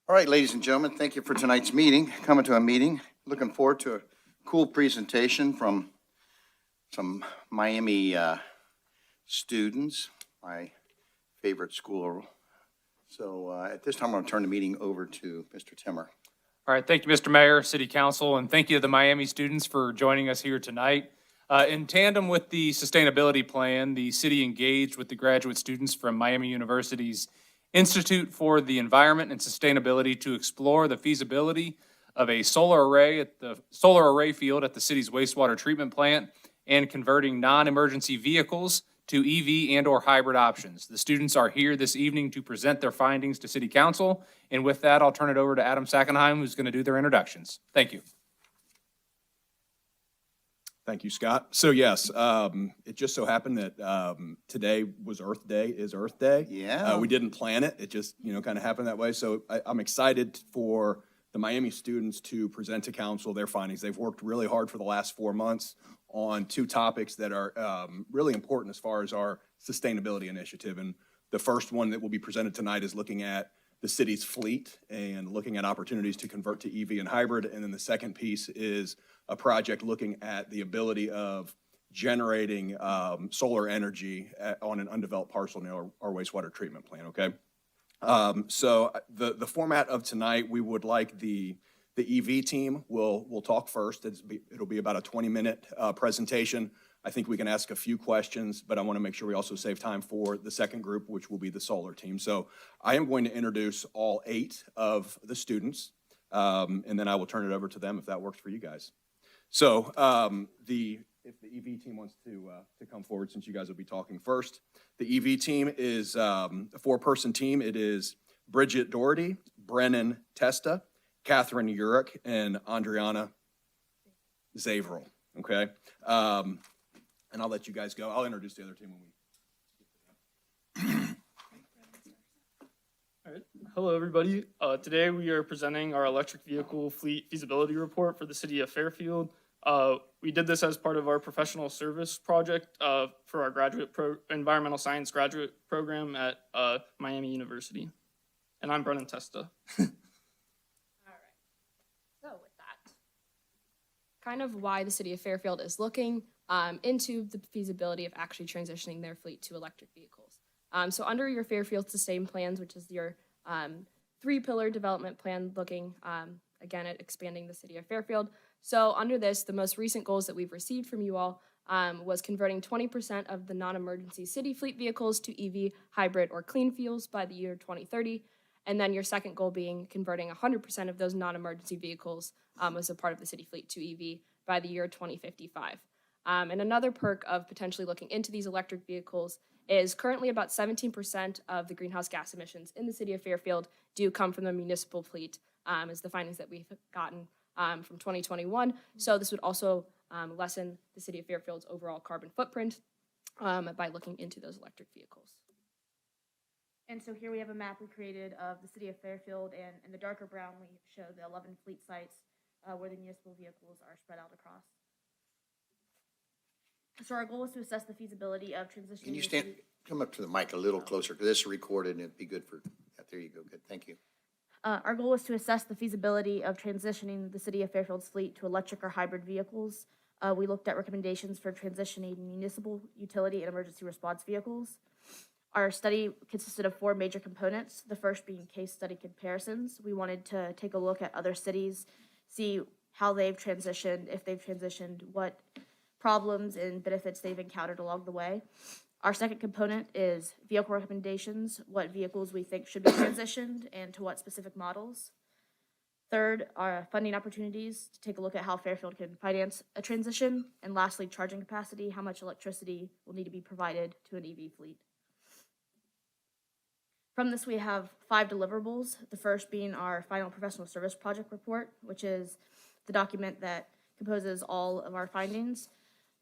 All right, ladies and gentlemen, thank you for tonight's meeting, coming to a meeting. Looking forward to a cool presentation from some Miami students, my favorite school. So at this time, I'm going to turn the meeting over to Mr. Timmer. All right, thank you, Mr. Mayor, City Council, and thank you to the Miami students for joining us here tonight. In tandem with the sustainability plan, the city engaged with the graduate students from Miami University's Institute for the Environment and Sustainability to explore the feasibility of a solar array field at the city's wastewater treatment plant and converting non-emergency vehicles to EV and/or hybrid options. The students are here this evening to present their findings to City Council. And with that, I'll turn it over to Adam Sackenheim, who's going to do their introductions. Thank you. Thank you, Scott. So yes, it just so happened that today was Earth Day, is Earth Day. Yeah. We didn't plan it. It just, kind of happened that way. So I'm excited for the Miami students to present to council their findings. They've worked really hard for the last 4 months on two topics that are really important as far as our sustainability initiative. And the first one that will be presented tonight is looking at the city's fleet and looking at opportunities to convert to EV and hybrid. And then the second piece is a project looking at the ability of generating solar energy on an undeveloped parcel near our wastewater treatment plant, okay? So the format of tonight, we would like the EV team will talk first. It'll be about a 20-minute presentation. I think we can ask a few questions, but I want to make sure we also save time for the second group, which will be the solar team. So I am going to introduce all 8 of the students, and then I will turn it over to them if that works for you guys. So if the EV team wants to come forward, since you guys will be talking first. The EV team is a 4-person team. It is Bridget Doherty, Brennan Testa, Catherine Urich, and Andriana Zavril, okay? And I'll let you guys go. I'll introduce the other team when we get to that. All right. Hello, everybody. Today we are presenting our electric vehicle fleet feasibility report for the city of Fairfield. We did this as part of our professional service project for our environmental science graduate program at Miami University. And I'm Brennan Testa. All right. So with that, kind of why the city of Fairfield is looking into the feasibility of actually transitioning their fleet to electric vehicles. So under your Fairfield Sustain plans, which is your 3-pillar development plan looking, again, at expanding the city of Fairfield. So under this, the most recent goals that we've received from you all was converting 20% of the non-emergency city fleet vehicles to EV, hybrid, or clean fuels by the year 2030. And then your second goal being converting 100% of those non-emergency vehicles as a part of the city fleet to EV by the year 2055. And another perk of potentially looking into these electric vehicles is currently about 17% of the greenhouse gas emissions in the city of Fairfield do come from the municipal fleet, as the findings that we've gotten from 2021. So this would also lessen the city of Fairfield's overall carbon footprint by looking into those electric vehicles. And so here we have a map we created of the city of Fairfield, and in the darker brown we show the 11 fleet sites where the municipal vehicles are spread out across. So our goal is to assess the feasibility of transitioning. Can you come up to the mic a little closer, because this is recorded and it'd be good for, there you go, good, thank you. Our goal is to assess the feasibility of transitioning the city of Fairfield's fleet to electric or hybrid vehicles. We looked at recommendations for transitioning municipal, utility, and emergency response vehicles. Our study consisted of 4 major components, the first being case study comparisons. We wanted to take a look at other cities, see how they've transitioned, if they've transitioned, what problems and benefits they've encountered along the way. Our second component is vehicle recommendations, what vehicles we think should be transitioned and to what specific models. Third are funding opportunities to take a look at how Fairfield can finance a transition. And lastly, charging capacity, how much electricity will need to be provided to an EV fleet. From this, we have 5 deliverables, the first being our final professional service project report, which is the document that composes all of our findings.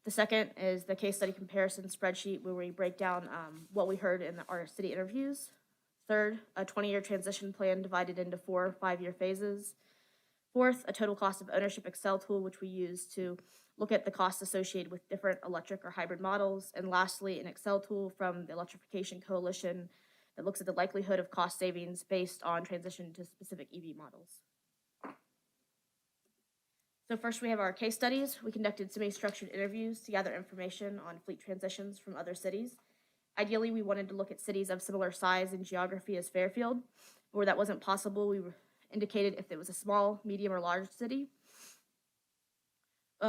The second is the case study comparison spreadsheet, where we break down what we heard in our city interviews. Third, a 20-year transition plan divided into 4 5-year phases. Fourth, a total cost of ownership Excel tool, which we use to look at the costs associated with different electric or hybrid models. And lastly, an Excel tool from the Electrification Coalition that looks at the likelihood of cost savings based on transition to specific EV models. So first we have our case studies. We conducted semi-structured interviews to gather information on fleet transitions from other cities. Ideally, we wanted to look at cities of similar size and geography as Fairfield. Where that wasn't possible, we indicated if it was a small, medium, or large city.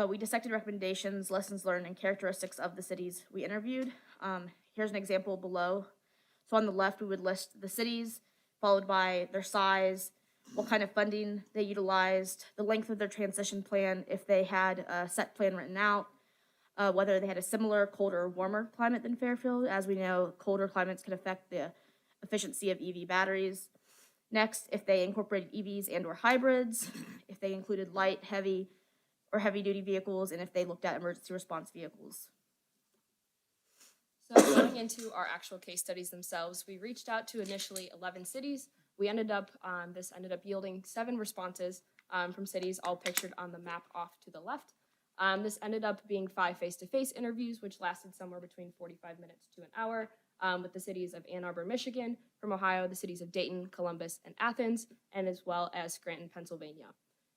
We dissected recommendations, lessons learned, and characteristics of the cities we interviewed. Here's an example below. So on the left, we would list the cities, followed by their size, what kind of funding they utilized, the length of their transition plan, if they had a set plan written out, whether they had a similar colder or warmer climate than Fairfield. As we know, colder climates can affect the efficiency of EV batteries. Next, if they incorporated EVs and or hybrids, if they included light, heavy, or heavy-duty vehicles, and if they looked at emergency response vehicles. So going into our actual case studies themselves, we reached out to initially 11 cities. We ended up, this ended up yielding 7 responses from cities, all pictured on the map off to the left. This ended up being 5 face-to-face interviews, which lasted somewhere between 45 minutes to an hour, with the cities of Ann Arbor, Michigan, from Ohio, the cities of Dayton, Columbus, and Athens, and as well as Scranton, Pennsylvania.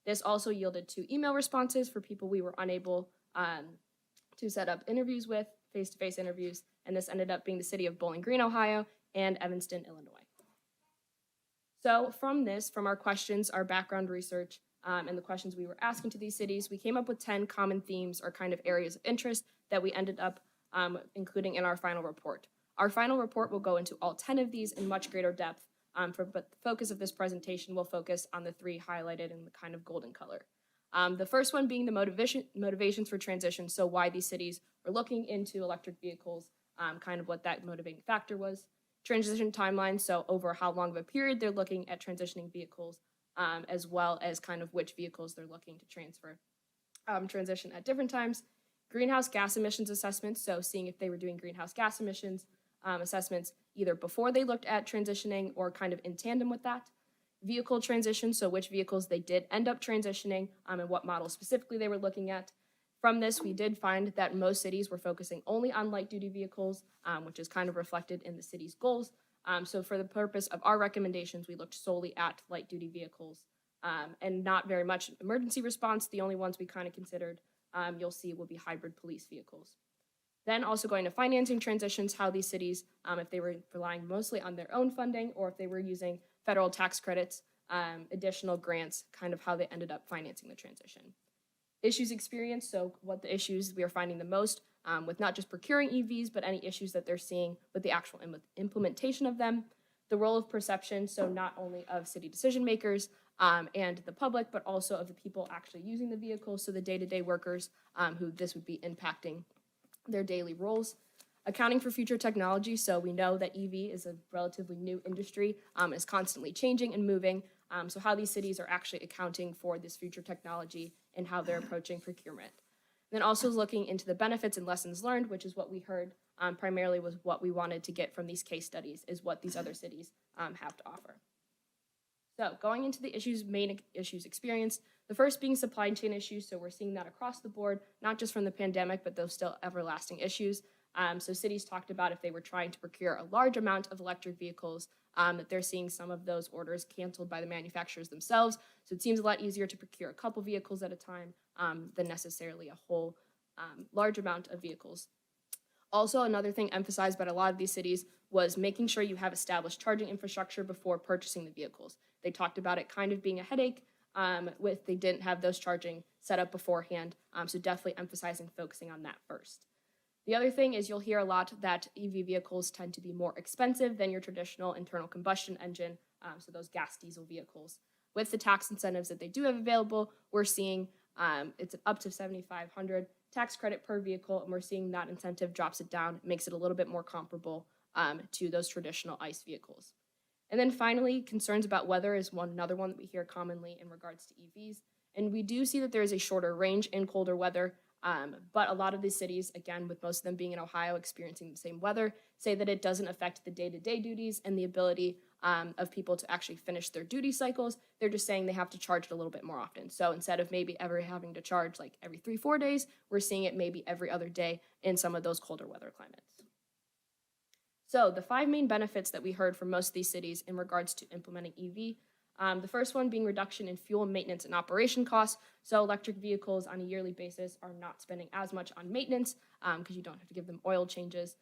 This also yielded 2 email responses for people we were unable to set up interviews with, face-to-face interviews, and this ended up being the city of Bowling Green, Ohio, and Evanston, Illinois. So from this, from our questions, our background research, and the questions we were asking to these cities, we came up with 10 common themes or kind of areas of interest that we ended up including in our final report. Our final report will go into all 10 of these in much greater depth, but the focus of this presentation will focus on the 3 highlighted in the kind of golden color. The first one being the motivations for transition, so why these cities are looking into electric vehicles, kind of what that motivating factor was. Transition timeline, so over how long of a period they're looking at transitioning vehicles, as well as kind of which vehicles they're looking to transition at different times. Greenhouse gas emissions assessments, so seeing if they were doing greenhouse gas emissions assessments either before they looked at transitioning or kind of in tandem with that. Vehicle transition, so which vehicles they did end up transitioning and what models specifically they were looking at. From this, we did find that most cities were focusing only on light-duty vehicles, which is kind of reflected in the city's goals. So for the purpose of our recommendations, we looked solely at light-duty vehicles and not very much emergency response. The only ones we kind of considered, you'll see, will be hybrid police vehicles. Then also going to financing transitions, how these cities, if they were relying mostly on their own funding or if they were using federal tax credits, additional grants, kind of how they ended up financing the transition. Issues experienced, so what the issues we are finding the most with not just procuring EVs, but any issues that they're seeing with the actual implementation of them. The role of perception, so not only of city decision makers and the public, but also of the people actually using the vehicles, so the day-to-day workers who this would be impacting their daily roles. Accounting for future technology, so we know that EV is a relatively new industry, is constantly changing and moving, so how these cities are actually accounting for this future technology and how they're approaching procurement. Then also looking into the benefits and lessons learned, which is what we heard primarily was what we wanted to get from these case studies, is what these other cities have to offer. So going into the main issues experienced, the first being supply chain issues, so we're seeing that across the board, not just from the pandemic, but those still everlasting issues. So cities talked about if they were trying to procure a large amount of electric vehicles, that they're seeing some of those orders canceled by the manufacturers themselves. So it seems a lot easier to procure a couple vehicles at a time than necessarily a whole large amount of vehicles. Also, another thing emphasized by a lot of these cities was making sure you have established charging infrastructure before purchasing the vehicles. They talked about it kind of being a headache with they didn't have those charging set up beforehand, so definitely emphasizing focusing on that first. The other thing is you'll hear a lot that EV vehicles tend to be more expensive than your traditional internal combustion engine, so those gas diesel vehicles. With the tax incentives that they do have available, we're seeing it's up to $7,500 tax credit per vehicle, and we're seeing that incentive drops it down, makes it a little bit more comparable to those traditional ICE vehicles. And then finally, concerns about weather is another one that we hear commonly in regards to EVs. And we do see that there is a shorter range in colder weather, but a lot of these cities, again, with most of them being in Ohio experiencing the same weather, say that it doesn't affect the day-to-day duties and the ability of people to actually finish their duty cycles. They're just saying they have to charge it a little bit more often. So instead of maybe ever having to charge like every 3-4 days, we're seeing it maybe every other day in some of those colder weather climates. So the 5 main benefits that we heard from most of these cities in regards to implementing EV. The first one being reduction in fuel maintenance and operation costs. So electric vehicles on a yearly basis are not spending as much on maintenance because you don't have to give them oil changes,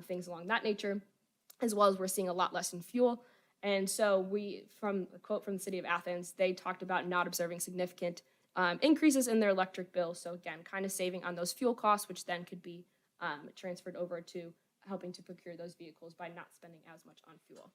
things along that nature, as well as we're seeing a lot less in fuel. And so from a quote from the city of Athens, they talked about not observing significant increases in their electric bill. So again, kind of saving on those fuel costs, which then could be transferred over to helping to procure those vehicles by not spending as much on fuel.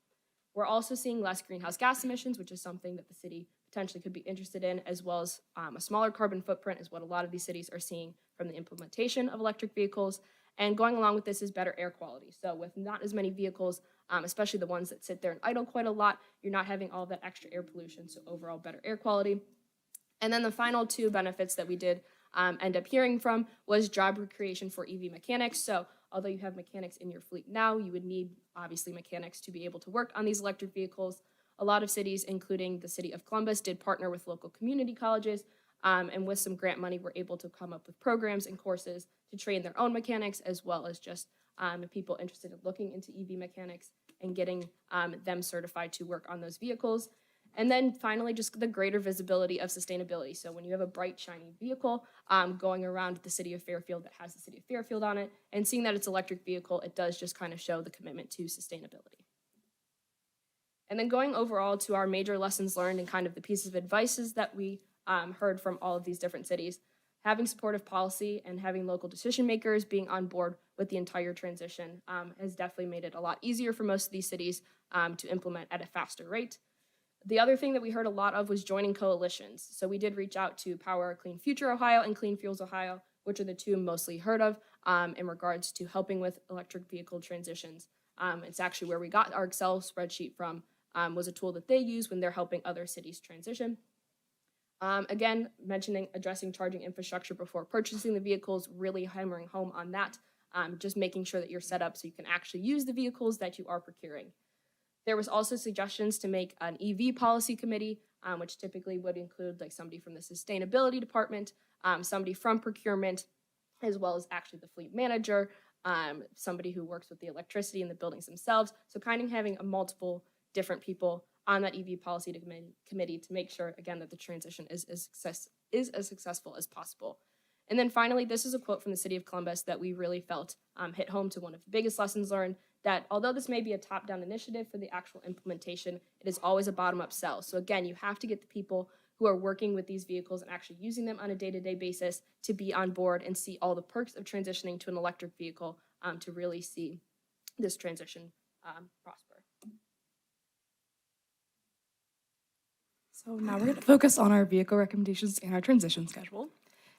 We're also seeing less greenhouse gas emissions, which is something that the city potentially could be interested in, as well as a smaller carbon footprint is what a lot of these cities are seeing from the implementation of electric vehicles. And going along with this is better air quality. So with not as many vehicles, especially the ones that sit there and idle quite a lot, you're not having all that extra air pollution, so overall better air quality. And then the final 2 benefits that we did end up hearing from was job creation for EV mechanics. So although you have mechanics in your fleet now, you would need obviously mechanics to be able to work on these electric vehicles. A lot of cities, including the city of Columbus, did partner with local community colleges, and with some grant money, were able to come up with programs and courses to train their own mechanics, as well as just people interested in looking into EV mechanics and getting them certified to work on those vehicles. And then finally, just the greater visibility of sustainability. So when you have a bright, shiny vehicle going around the city of Fairfield that has the city of Fairfield on it, and seeing that it's an electric vehicle, it does just kind of show the commitment to sustainability. And then going overall to our major lessons learned and kind of the pieces of advices that we heard from all of these different cities, having supportive policy and having local decision makers being on board with the entire transition has definitely made it a lot easier for most of these cities to implement at a faster rate. The other thing that we heard a lot of was joining coalitions. So we did reach out to Power Clean Future Ohio and Clean Fuels Ohio, which are the 2 mostly heard of in regards to helping with electric vehicle transitions. It's actually where we got our Excel spreadsheet from, was a tool that they use when they're helping other cities transition. Again, mentioning addressing charging infrastructure before purchasing the vehicles, really hammering home on that, just making sure that you're set up so you can actually use the vehicles that you are procuring. There was also suggestions to make an EV policy committee, which typically would include like somebody from the sustainability department, somebody from procurement, as well as actually the fleet manager, somebody who works with the electricity in the buildings themselves. So kind of having a multiple different people on that EV policy committee to make sure, again, that the transition is as successful as possible. And then finally, this is a quote from the city of Columbus that we really felt hit home to one of the biggest lessons learned, that although this may be a top-down initiative for the actual implementation, it is always a bottom-up sell. So again, you have to get the people who are working with these vehicles and actually using them on a day-to-day basis to be on board and see all the perks of transitioning to an electric vehicle to really see this transition prosper. So now we're going to focus on our vehicle recommendations and our transition schedule.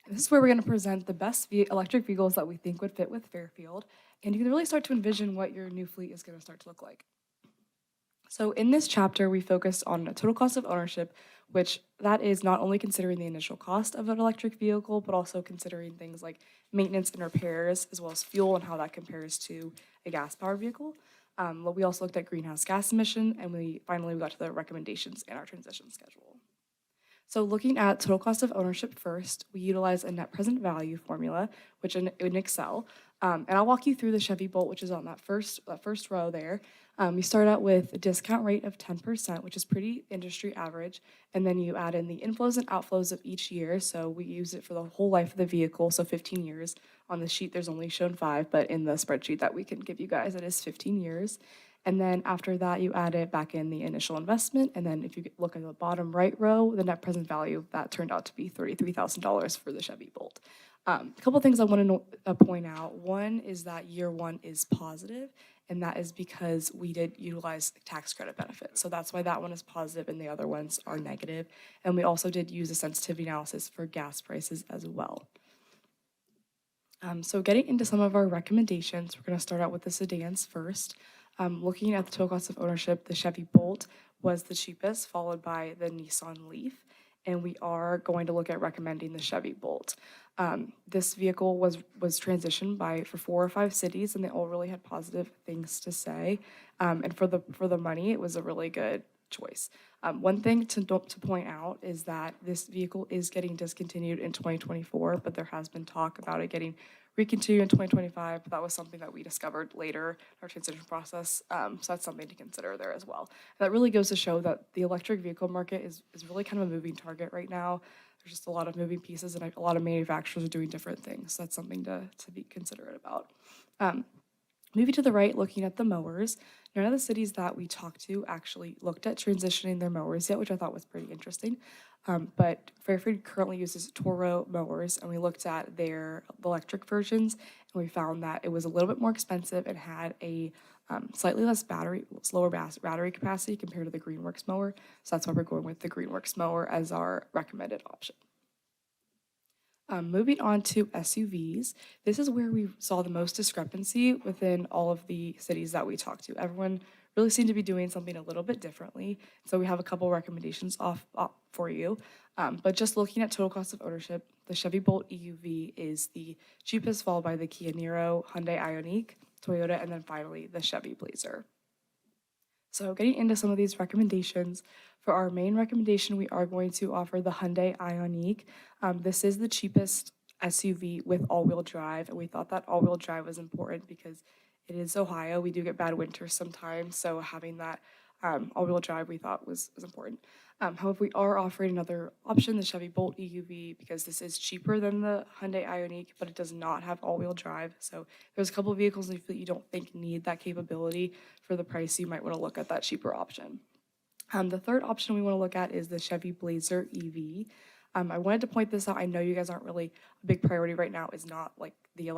And this is where we're going to present the best electric vehicles that we think would fit with Fairfield. And you can really start to envision what your new fleet is going to start to look like. So in this chapter, we focused on a total cost of ownership, which that is not only considering the initial cost of an electric vehicle, but also considering things like maintenance and repairs, as well as fuel and how that compares to a gas-powered vehicle. We also looked at greenhouse gas emission, and we got to the recommendations in our transition schedule. So looking at total cost of ownership first, we utilize a net present value formula, which in Excel. And I'll walk you through the Chevy Bolt, which is on that first row there. You start out with a discount rate of 10%, which is pretty industry average. And then you add in the inflows and outflows of each year. So we use it for the whole life of the vehicle, so 15 years. On the sheet, there's only shown 5, but in the spreadsheet that we can give you guys, it is 15 years. And then after that, you add it back in the initial investment. And then if you look at the bottom right row, the net present value, that turned out to be $33,000 for the Chevy Bolt. A couple things I want to point out. One is that year 1 is positive, and that is because we did utilize tax credit benefits. So that's why that one is positive and the other ones are negative. And we also did use a sensitivity analysis for gas prices as well. So getting into some of our recommendations, we're going to start out with the sedans first. Looking at the total cost of ownership, the Chevy Bolt was the cheapest, followed by the Nissan Leaf. And we are going to look at recommending the Chevy Bolt. This vehicle was transitioned for 4 or 5 cities, and they all really had positive things to say. And for the money, it was a really good choice. One thing to point out is that this vehicle is getting discontinued in 2024, but there has been talk about it getting recontinued in 2025. But that was something that we discovered later in our transition process. So that's something to consider there as well. And that really goes to show that the electric vehicle market is really kind of a moving target right now. There's just a lot of moving pieces, and a lot of manufacturers are doing different things. So that's something to be considerate about. Moving to the right, looking at the mowers, none of the cities that we talked to actually looked at transitioning their mowers yet, which I thought was pretty interesting. But Fairfield currently uses Toro mowers, and we looked at their electric versions, and we found that it was a little bit more expensive and had a slightly less slower battery capacity compared to the Greenworks mower. So that's why we're going with the Greenworks mower as our recommended option. Moving on to SUVs, this is where we saw the most discrepancy within all of the cities that we talked to. Everyone really seemed to be doing something a little bit differently. So we have a couple recommendations off for you. But just looking at total cost of ownership, the Chevy Bolt EUV is the cheapest, followed by the Kia Niro, Hyundai Ioniq, Toyota, and then finally the Chevy Blazer. So getting into some of these recommendations, for our main recommendation, we are going to offer the Hyundai Ioniq. This is the cheapest SUV with all-wheel drive, and we thought that all-wheel drive was important because it is Ohio. We do get bad winters sometimes, so having that all-wheel drive we thought was important. However, we are offering another option, the Chevy Bolt EUV, because this is cheaper than the Hyundai Ioniq, but it does not have all-wheel drive. So there's a couple of vehicles that you don't think need that capability. For the price, you might want to look at that cheaper option. The third option we want to look at is the Chevy Blazer EV. I wanted to point this out. I know you guys aren't really a big priority right now. Is not like the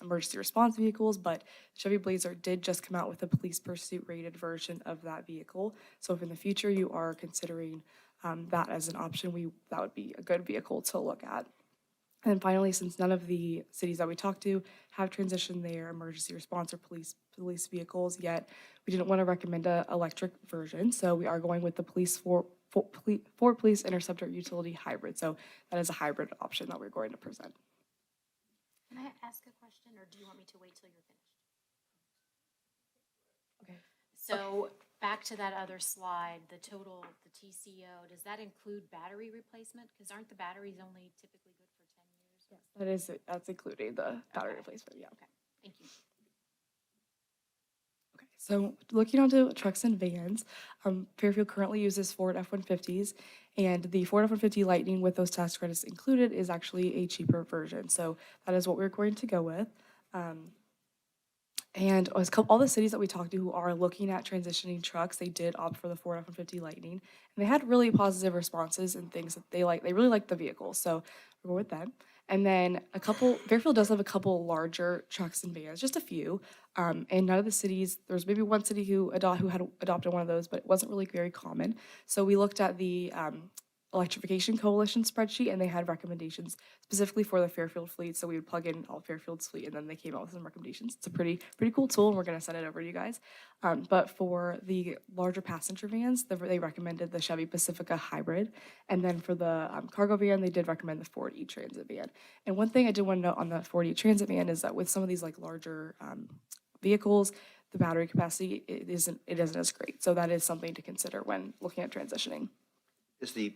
emergency response vehicles, but Chevy Blazer did just come out with a police pursuit rated version of that vehicle. So if in the future you are considering that as an option, that would be a good vehicle to look at. And then finally, since none of the cities that we talked to have transitioned their emergency response or police vehicles yet, we didn't want to recommend an electric version. So we are going with the Ford Police Interceptor Utility Hybrid. So that is a hybrid option that we're going to present. Can I ask a question, or do you want me to wait till you're finished? Okay. So back to that other slide, the TCO, does that include battery replacement? Because aren't the batteries only typically good for 10 years? Yes, that's including the battery replacement, yeah. Okay, thank you. Okay, so looking onto trucks and vans, Fairfield currently uses Ford F-150s, and the Ford F-150 Lightning with those tax credits included is actually a cheaper version. So that is what we're going to go with. And all the cities that we talked to who are looking at transitioning trucks, they did opt for the Ford F-150 Lightning, and they had really positive responses and things that they like. They really like the vehicle, so we're going with that. And then Fairfield does have a couple larger trucks and vans, just a few. And none of the cities, there was maybe one city who had adopted one of those, but it wasn't really very common. So we looked at the Electrification Coalition spreadsheet, and they had recommendations specifically for the Fairfield fleet. So we would plug in all Fairfield's fleet, and then they came out with some recommendations. It's a pretty cool tool, and we're going to send it over to you guys. But for the larger passenger vans, they recommended the Chevy Pacifica Hybrid. And then for the cargo van, they did recommend the Ford E-Transit van. And one thing I did want to note on the Ford E-Transit van is that with some of these like larger vehicles, the battery capacity it isn't as great. So that is something to consider when looking at transitioning. Is the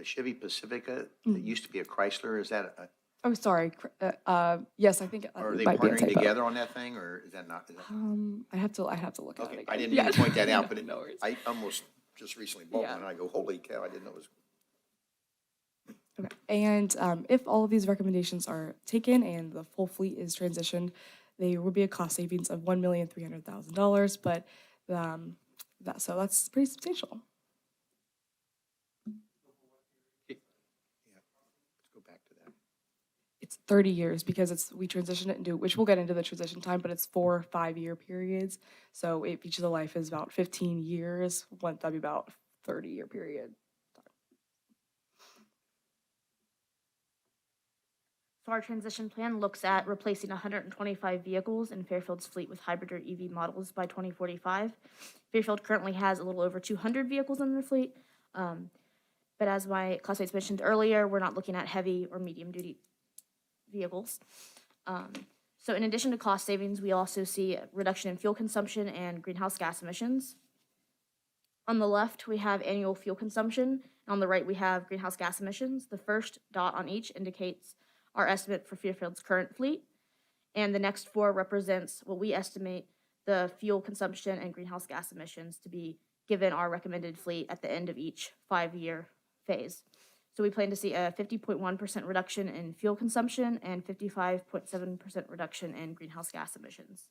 Chevy Pacifica that used to be a Chrysler, is that Oh, sorry. Yes, I think it are they might be a partnering typo. together on that thing, or is that not? I have to look at it Okay, again. I didn't mean to point that out, but No worries. I almost just recently bought Yeah. one, and I go, holy cow, I didn't know it was. Okay. And if all of these recommendations are taken and the full fleet is transitioned, there will be a cost savings of $1,300,000, but that's pretty substantial. Let's go back to that. It's 30 years because we transition it into, which we'll get into the transition time, but it's 4 5-year periods. So each of the life is about 15 years. That'd be about 30-year period. So our transition plan looks at replacing 125 vehicles in Fairfield's fleet with hybrid or EV models by 2045. Fairfield currently has a little over 200 vehicles in their fleet. But as my classmates mentioned earlier, we're not looking at heavy or medium duty vehicles. So in addition to cost savings, we also see a reduction in fuel consumption and greenhouse gas emissions. On the left, we have annual fuel consumption. On the right, we have greenhouse gas emissions. The first dot on each indicates our estimate for Fairfield's current fleet, and the next four represents what we estimate the fuel consumption and greenhouse gas emissions to be given our recommended fleet at the end of each 5-year phase. So we plan to see a 50.1% reduction in fuel consumption and 55.7% reduction in greenhouse gas emissions.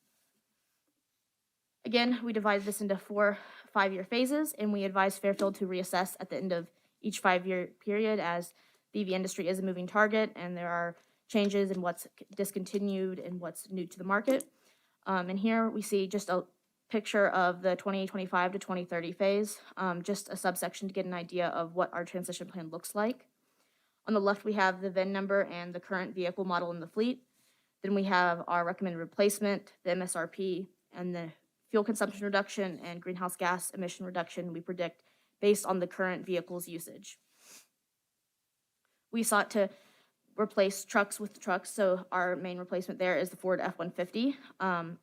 Again, we divide this into 4 5-year phases, and we advise Fairfield to reassess at the end of each 5-year period, as the EV industry is a moving target and there are changes in what's discontinued and what's new to the market. And here we see just a picture of the 2025 to 2030 phase, just a subsection to get an idea of what our transition plan looks like. On the left, we have the VIN number and the current vehicle model in the fleet. Then we have our recommended replacement, the MSRP, and the fuel consumption reduction and greenhouse gas emission reduction we predict based on the current vehicle's usage. We sought to replace trucks with trucks, so our main replacement there is the Ford F-150,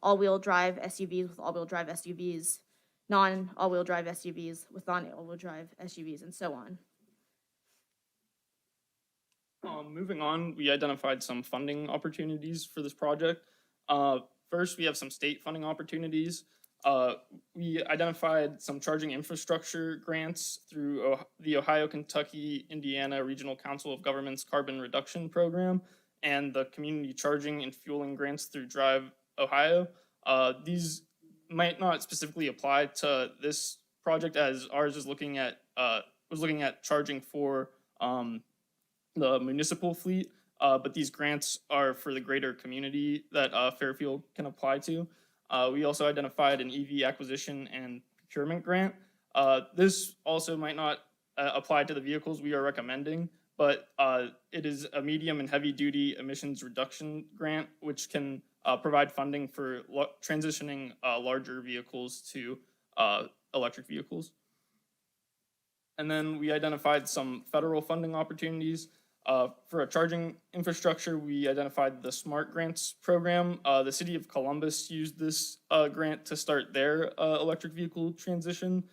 all-wheel drive SUVs with all-wheel drive SUVs, non-all-wheel drive SUVs with non-all-wheel drive SUVs, and so on. Moving on, we identified some funding opportunities for this project. First, we have some state funding opportunities. We identified some charging infrastructure grants through the Ohio, Kentucky, Indiana Regional Council of Governments Carbon Reduction Program and the community charging and fueling grants through Drive Ohio. These might not specifically apply to this project, as ours is looking at charging for the municipal fleet, but these grants are for the greater community that Fairfield can apply to. We also identified an EV acquisition and procurement grant. This also might not apply to the vehicles we are recommending, but it is a medium and heavy duty emissions reduction grant, which can provide funding for transitioning larger vehicles to electric vehicles. And then we identified some federal funding opportunities. For a charging infrastructure, we identified the SMART Grants program. The city of Columbus used this grant to start their electric vehicle transition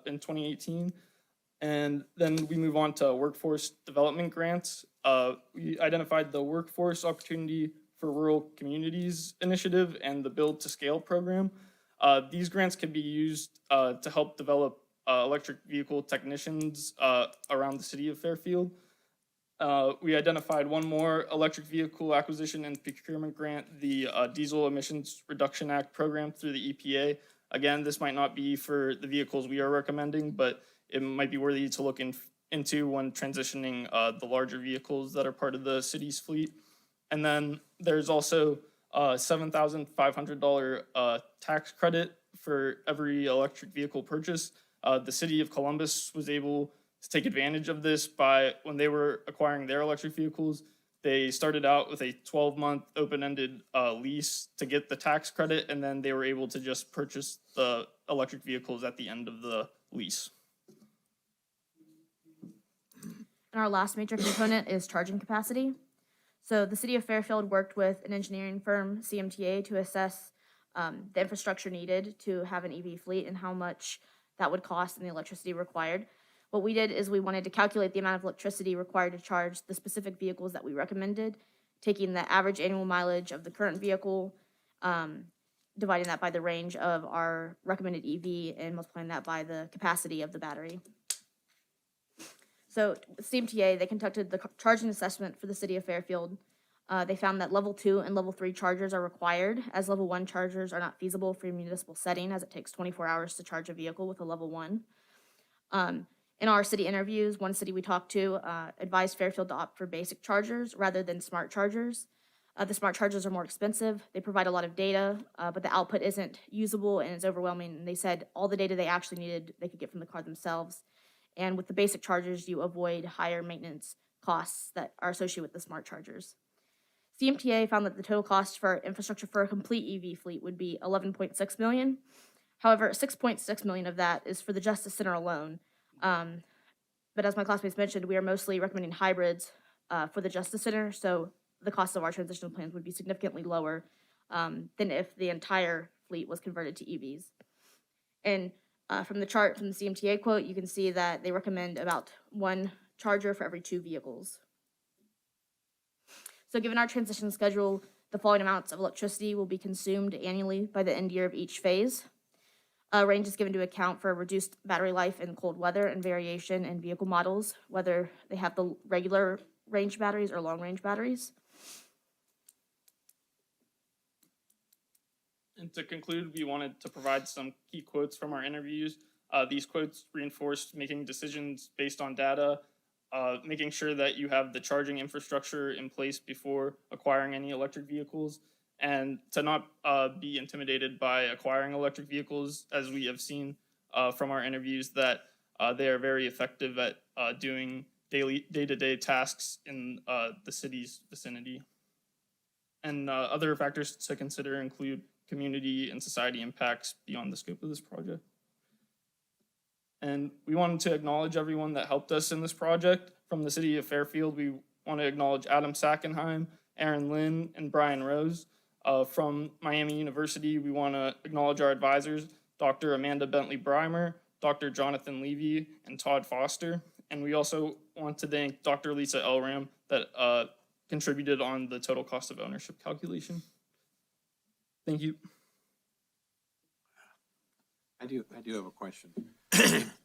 in 2018. And then we move on to workforce development grants. We identified the Workforce Opportunity for Rural Communities Initiative and the Build to Scale program. These grants can be used to help develop electric vehicle technicians around the city of Fairfield. We identified one more electric vehicle acquisition and procurement grant, the Diesel Emissions Reduction Act program through the EPA. Again, this might not be for the vehicles we are recommending, but it might be worthy to look into when transitioning the larger vehicles that are part of the city's fleet. And then there's also a $7,500 tax credit for every electric vehicle purchase. The city of Columbus was able to take advantage of this by, when they were acquiring their electric vehicles, they started out with a 12-month open-ended lease to get the tax credit, and then they were able to just purchase the electric vehicles at the end of the lease. And our last major component is charging capacity. So the city of Fairfield worked with an engineering firm, CMTA, to assess the infrastructure needed to have an EV fleet and how much that would cost and the electricity required. What we did is we wanted to calculate the amount of electricity required to charge the specific vehicles that we recommended, taking the average annual mileage of the current vehicle, dividing that by the range of our recommended EV, and multiplying that by the capacity of the battery. So CMTA, they conducted the charging assessment for the city of Fairfield. They found that level 2 and level 3 chargers are required, as level 1 chargers are not feasible for a municipal setting, as it takes 24 hours to charge a vehicle with a level 1. In our city interviews, one city we talked to advised Fairfield to opt for basic chargers rather than smart chargers. The smart chargers are more expensive. They provide a lot of data, but the output isn't usable and it's overwhelming. And they said all the data they actually needed, they could get from the car themselves. And with the basic chargers, you avoid higher maintenance costs that are associated with the smart chargers. CMTA found that the total cost for infrastructure for a complete EV fleet would be $11.6 million. However, $6.6 million of that is for the Justice Center alone. But as my classmates mentioned, we are mostly recommending hybrids for the Justice Center, so the cost of our transitional plans would be significantly lower than if the entire fleet was converted to EVs. And From the chart from the CMTA quote, you can see that they recommend about 1 charger for every 2 vehicles. So given our transition schedule, the following amounts of electricity will be consumed annually by the end year of each phase. A range is given to account for reduced battery life in cold weather and variation in vehicle models, whether they have the regular range batteries or long-range batteries. And to conclude, we wanted to provide some key quotes from our interviews. These quotes reinforced making decisions based on data, making sure that you have the charging infrastructure in place before acquiring any electric vehicles, and to not be intimidated by acquiring electric vehicles, as we have seen from our interviews that they are very effective at doing day-to-day tasks in the city's vicinity. And other factors to consider include community and society impacts beyond the scope of this project. And we wanted to acknowledge everyone that helped us in this project. From the city of Fairfield, we want to acknowledge Adam Sackenheim, Aaron Lynn, and Brian Rose. From Miami University, we want to acknowledge our advisors, Dr. Amanda Bentley-Breimer, Dr. Jonathan Levy, and Todd Foster. And we also want to thank Dr. Lisa Elram that contributed on the total cost of ownership calculation. Thank you. I do have a question.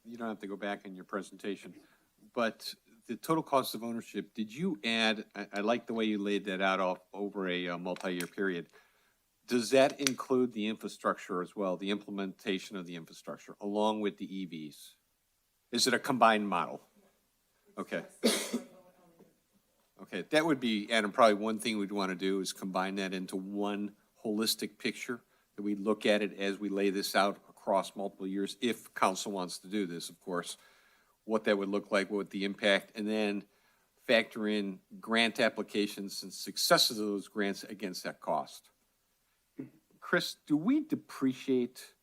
You don't have to go back in your presentation, but the total cost of ownership, did you add, I like the way you laid that out over a multi-year period. Does that include the infrastructure as well, the implementation of the infrastructure along with the EVs? Is it a combined model? Okay. Okay, that would be, Adam, probably one thing we'd want to do is combine that into one holistic picture, that we look at it as we lay this out across multiple years, if council wants to do this, of course, what that would look like, what the impact, and then factor in grant applications and successes of those grants against that cost. Chris, do we depreciate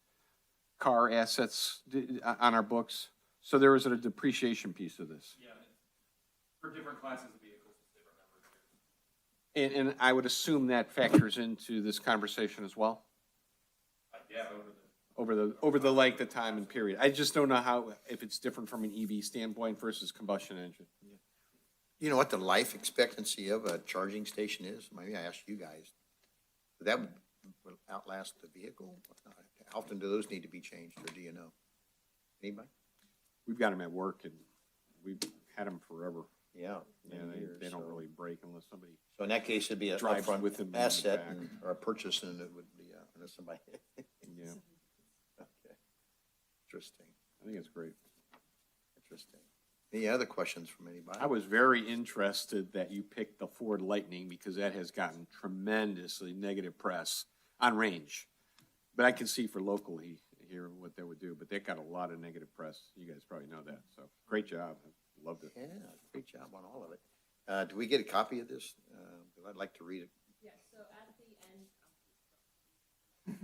car assets on our books? So there is a depreciation piece of this. Yeah, for different classes of vehicles, it's different numbers. And I would assume that factors into this conversation as well? Yeah, Over the length of time and period. I just don't know how, if it's different from an EV standpoint versus combustion engine. You know what the life expectancy of a charging station is? Maybe I ask you guys. That would outlast the vehicle? How often do those need to be changed, or do you know? Anybody? We've got them at work and we've had them forever. Yeah. Yeah, many years, they don't so- really break unless somebody. So in that case, it'd be a Drives upfront with them in the asset back. or a purchase, and it would be, unless somebody. Yeah, Okay. Interesting, I think it's great. interesting. Any other questions from anybody? I was very interested that you picked the Ford Lightning because that has gotten tremendously negative press on range. But I can see for locally here what that would do, but that got a lot of negative press. You guys probably know that, so great job. Loved it. Yeah, great job on all of it. Do we get a copy of this? 'Cause I'd like to read it. Yes, so at the end,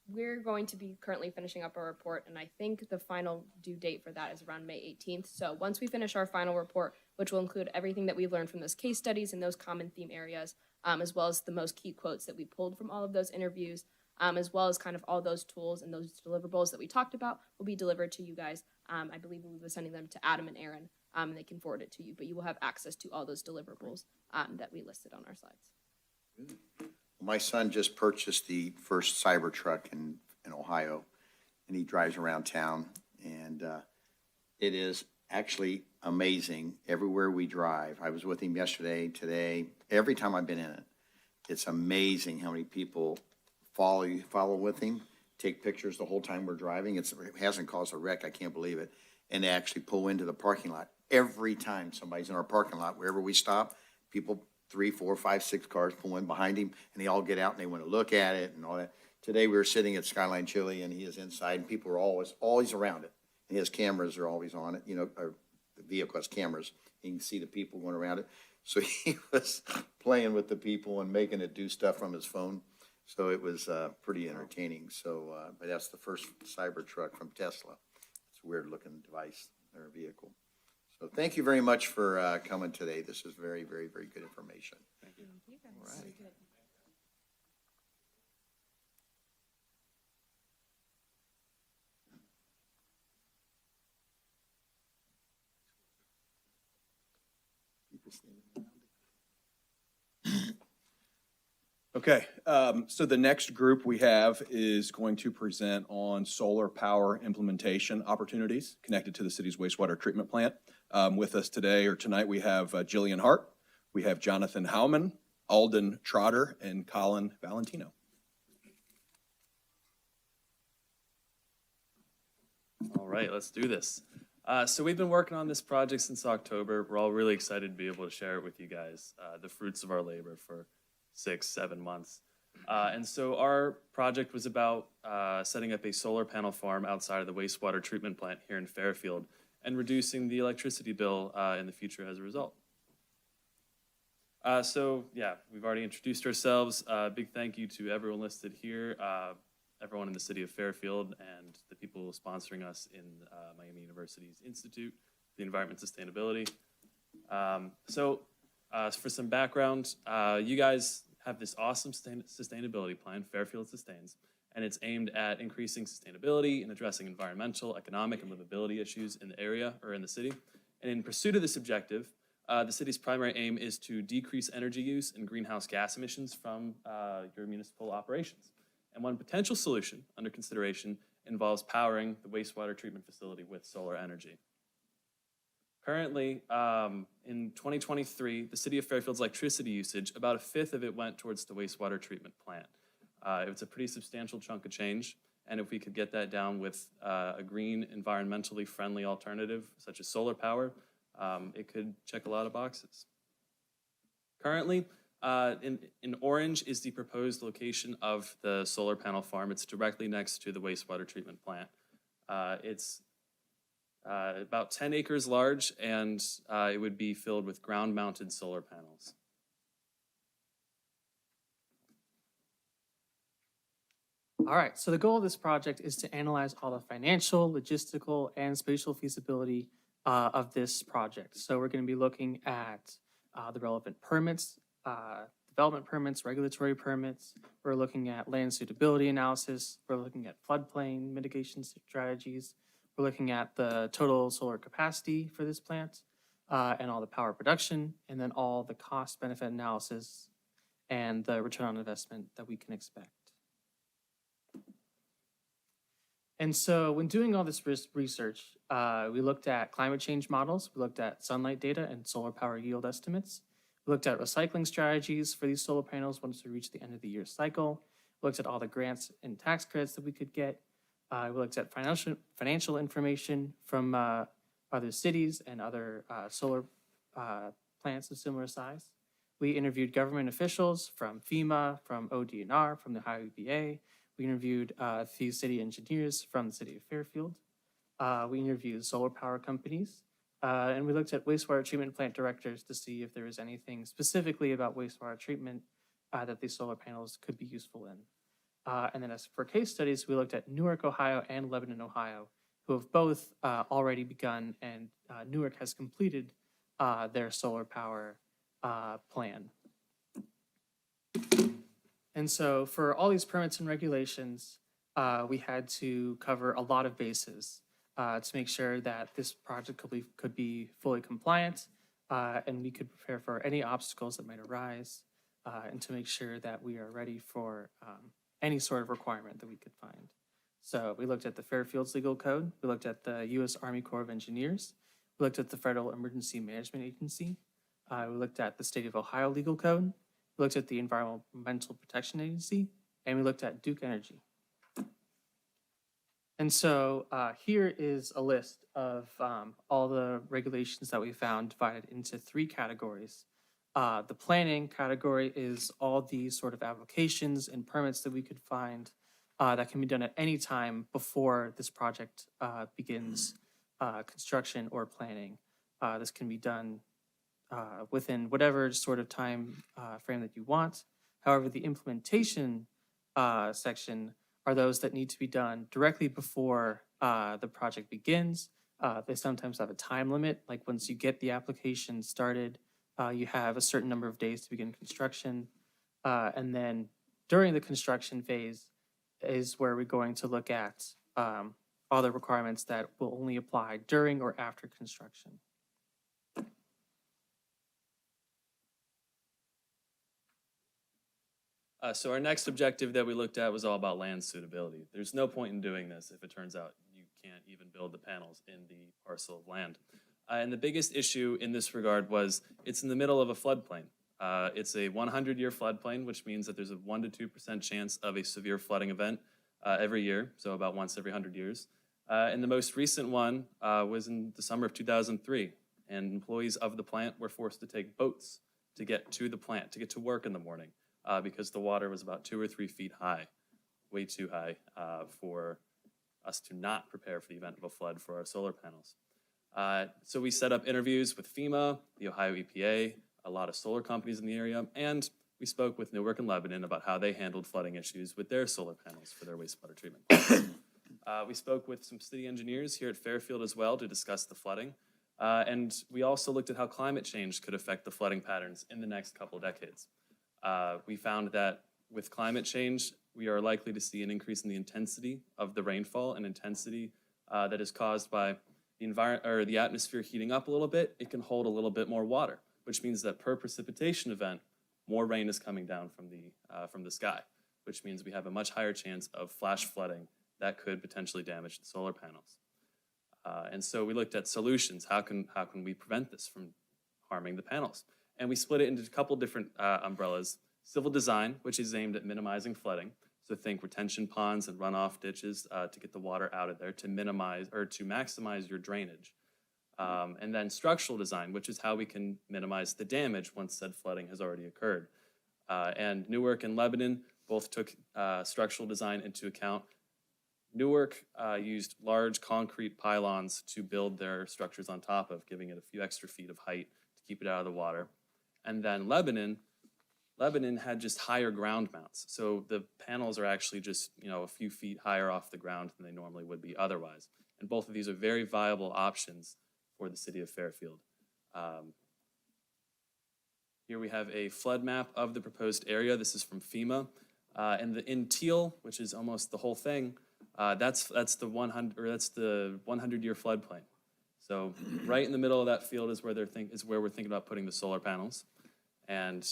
we're going to be currently finishing up our report, and I think the final due date for that is around May 18th. So once we finish our final report, which will include everything that we've learned from those case studies and those common theme areas, as well as the most key quotes that we pulled from all of those interviews, as well as kind of all those tools and those deliverables that we talked about will be delivered to you guys. I believe we'll be sending them to Adam and Aaron, and they can forward it to you, but you will have access to all those deliverables that we listed on our slides. My son just purchased the first Cybertruck in Ohio, and he drives around town, and it is actually amazing everywhere we drive. I was with him yesterday, today, every time I've been in it. It's amazing how many people follow with him, take pictures the whole time we're driving. It hasn't caused a wreck, I can't believe it. And they actually pull into the parking lot. Every time somebody's in our parking lot, wherever we stop, people, 3, 4, 5, 6 cars pull in behind him, and they all get out and they want to look at it and all that. Today, we were sitting at Skyline Chili, and he is inside, and people are always around it. And his cameras are always on it, you know, or the vehicle has cameras. You can see the people going around it. So he was playing with the people and making it do stuff from his phone. So it was pretty entertaining. So, but that's the first Cybertruck from Tesla. It's a weird-looking device or vehicle. So thank you very much for coming today. This is very, very, very good information. Thank you. All right. Okay, so the next group we have is going to present on solar power implementation opportunities connected to the city's wastewater treatment plant. With us today or tonight, we have Jillian Hart, we have Jonathan Howman, Alden Trotter, and Colin Valentino. All right, let's do this. So we've been working on this project since October. We're all really excited to be able to share it with you guys, the fruits of our labor for 6-7 months. And so our project was about setting up a solar panel farm outside of the wastewater treatment plant here in Fairfield and reducing the electricity bill in the future as a result. So yeah, we've already introduced ourselves. Big thank you to everyone listed here, everyone in the city of Fairfield, and the people sponsoring us in Miami University's Institute for the Environment Sustainability. For some background, you guys have this awesome sustainability plan, Fairfield Sustains, and it's aimed at increasing sustainability and addressing environmental, economic, and livability issues in the area or in the city. And in pursuit of this objective, the city's primary aim is to decrease energy use and greenhouse gas emissions from your municipal operations. And one potential solution under consideration involves powering the wastewater treatment facility with solar energy. Currently, in 2023, the city of Fairfield's electricity usage, about 1/5 of it went towards the wastewater treatment plant. It's a pretty substantial chunk of change, and if we could get that down with a green, environmentally friendly alternative, such as solar power, it could check a lot of boxes. Currently, in orange is the proposed location of the solar panel farm. It's directly next to the wastewater treatment plant. It's about 10 acres large, and it would be filled with ground-mounted solar panels. All right, so the goal of this project is to analyze all the financial, logistical, and spatial feasibility of this project. So we're going to be looking at the relevant permits, development permits, regulatory permits. We're looking at land suitability analysis. We're looking at floodplain mitigation strategies. We're looking at the total solar capacity for this plant and all the power production, and then all the cost benefit analysis and the return on investment that we can expect. And so when doing all this research, we looked at climate change models, we looked at sunlight data and solar power yield estimates. We looked at recycling strategies for these solar panels once we reach the end of the year cycle. We looked at all the grants and tax credits that we could get. We looked at financial information from other cities and other solar plants of similar size. We interviewed government officials from FEMA, from ODNR, from the Ohio EPA. We interviewed a few city engineers from the city of Fairfield. We interviewed solar power companies. And we looked at wastewater treatment plant directors to see if there was anything specifically about wastewater treatment that these solar panels could be useful in. And then as for case studies, we looked at Newark, Ohio and Lebanon, Ohio, who have both already begun, and Newark has completed their solar power plan. And so for all these permits and regulations, we had to cover a lot of bases to make sure that this project could be fully compliant and we could prepare for any obstacles that might arise and to make sure that we are ready for any sort of requirement that we could find. So we looked at the Fairfield's legal code. We looked at the U.S. Army Corps of Engineers. We looked at the Federal Emergency Management Agency. We looked at the State of Ohio legal code. We looked at the Environmental Protection Agency, and we looked at Duke Energy. And so here is a list of all the regulations that we found divided into 3 categories. The planning category is all these sort of applications and permits that we could find that can be done at any time before this project begins construction or planning. This can be done within whatever sort of time frame that you want. However, the implementation section are those that need to be done directly before the project begins. They sometimes have a time limit, like once you get the application started, you have a certain number of days to begin construction. And then during the construction phase is where we're going to look at all the requirements that will only apply during or after construction. So our next objective that we looked at was all about land suitability. There's no point in doing this if it turns out you can't even build the panels in the parcel of land. And the biggest issue in this regard was it's in the middle of a floodplain. It's a 100-year floodplain, which means that there's a 1 to 2% chance of a severe flooding event every year, so about once every 100 years. And the most recent one was in the summer of 2003, and employees of the plant were forced to take boats to get to the plant, to get to work in the morning, because the water was about 2 or 3 feet high, way too high for us to not prepare for the event of a flood for our solar panels. So we set up interviews with FEMA, the Ohio EPA, a lot of solar companies in the area, and we spoke with Newark and Lebanon about how they handled flooding issues with their solar panels for their wastewater treatment plants. We spoke with some city engineers here at Fairfield as well to discuss the flooding. And we also looked at how climate change could affect the flooding patterns in the next couple of decades. We found that with climate change, we are likely to see an increase in the intensity of the rainfall and intensity that is caused by the environment or the atmosphere heating up a little bit. It can hold a little bit more water, which means that per precipitation event, more rain is coming down from the sky, which means we have a much higher chance of flash flooding that could potentially damage the solar panels. And so we looked at solutions. How can we prevent this from harming the panels? And we split it into a couple different umbrellas. Civil design, which is aimed at minimizing flooding. So think retention ponds and runoff ditches to get the water out of there to minimize or to maximize your drainage. And then structural design, which is how we can minimize the damage once said flooding has already occurred. And Newark and Lebanon both took structural design into account. Newark used large concrete pylons to build their structures on top of, giving it a few extra feet of height to keep it out of the water. And then Lebanon had just higher ground mounts. So the panels are actually just, a few feet higher off the ground than they normally would be otherwise. And both of these are very viable options for the city of Fairfield. Here we have a flood map of the proposed area. This is from FEMA. And in teal, which is almost the whole thing, that's the 100-year floodplain. So right in the middle of that field is where we're thinking about putting the solar panels. And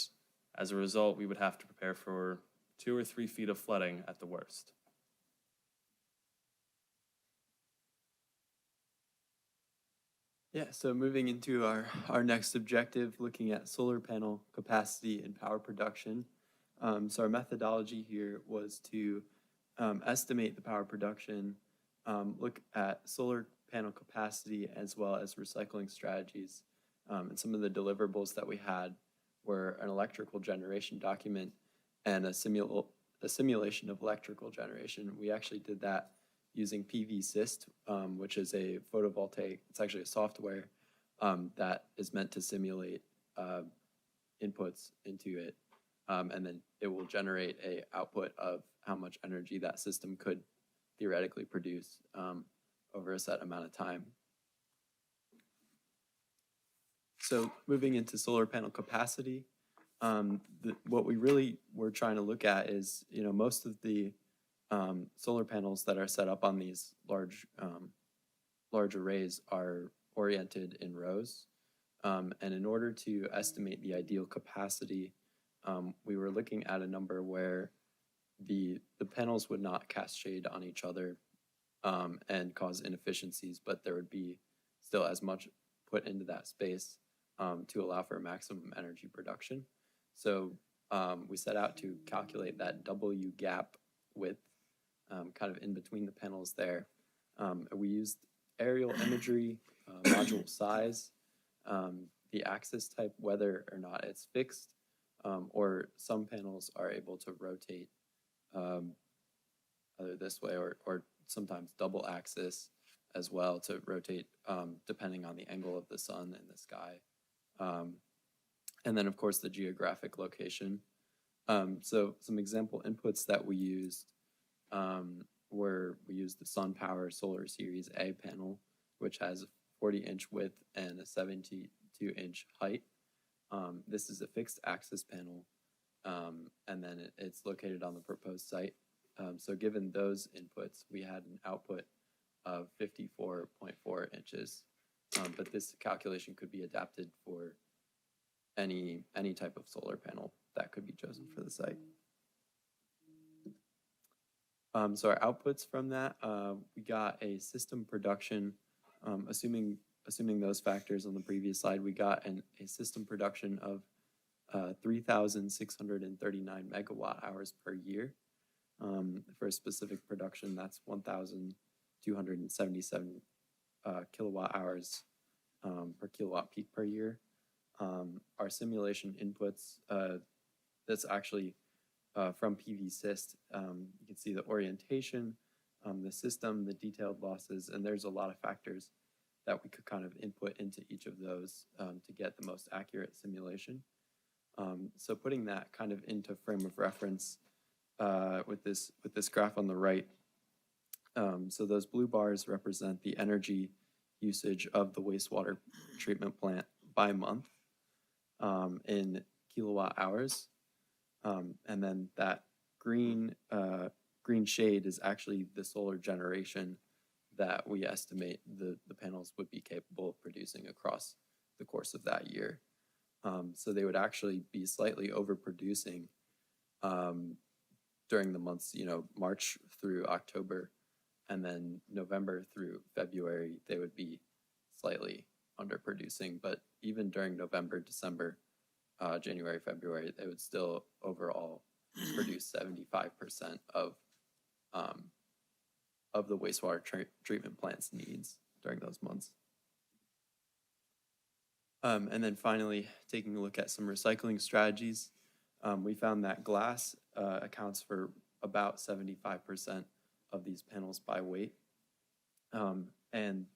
as a result, we would have to prepare for 2 or 3 feet of flooding at the worst. Yeah, so moving into our next objective, looking at solar panel capacity and power production. So our methodology here was to estimate the power production, look at solar panel capacity as well as recycling strategies. And some of the deliverables that we had were an electrical generation document and a simulation of electrical generation. We actually did that using PVSYST, which is a photovoltaic, it's actually a software that is meant to simulate inputs into it. And then it will generate a output of how much energy that system could theoretically produce over a set amount of time. So moving into solar panel capacity, what we really were trying to look at is, most of the solar panels that are set up on these large arrays are oriented in rows. And in order to estimate the ideal capacity, we were looking at a number where the panels would not cast shade on each other and cause inefficiencies, but there would be still as much put into that space to allow for maximum energy production. So we set out to calculate that W gap width kind of in between the panels there. We used aerial imagery, module size, the axis type, whether or not it's fixed, or some panels are able to rotate either this way or sometimes double axis as well to rotate depending on the angle of the sun and the sky. And then, of course, the geographic location. So some example inputs that we used were we used the SunPower Solar Series A panel, which has a 40-inch width and a 72-inch height. This is a fixed axis panel, and then it's located on the proposed site. So given those inputs, we had an output of 54.4 inches. But this calculation could be adapted for any type of solar panel that could be chosen for the site. So our outputs from that, we got a system production, assuming those factors on the previous slide, we got a system production of 3,639 megawatt hours per year. For a specific production, that's 1,277 kilowatt hours per kilowatt peak per year. Our simulation inputs, that's actually from PVSYST. You can see the orientation, the system, the detailed losses, and there's a lot of factors that we could kind of input into each of those to get the most accurate simulation. So putting that kind of into frame of reference with this graph on the right, so those blue bars represent the energy usage of the wastewater treatment plant by month in kilowatt hours. And then that green shade is actually the solar generation that we estimate the panels would be capable of producing across the course of that year. So they would actually be slightly overproducing during the months, March through October, and then November through February, they would be slightly underproducing. But even during November, December, January, February, they would still overall produce 75% of the wastewater treatment plant's needs during those months. And then finally, taking a look at some recycling strategies, we found that glass accounts for about 75% of these panels by weight, and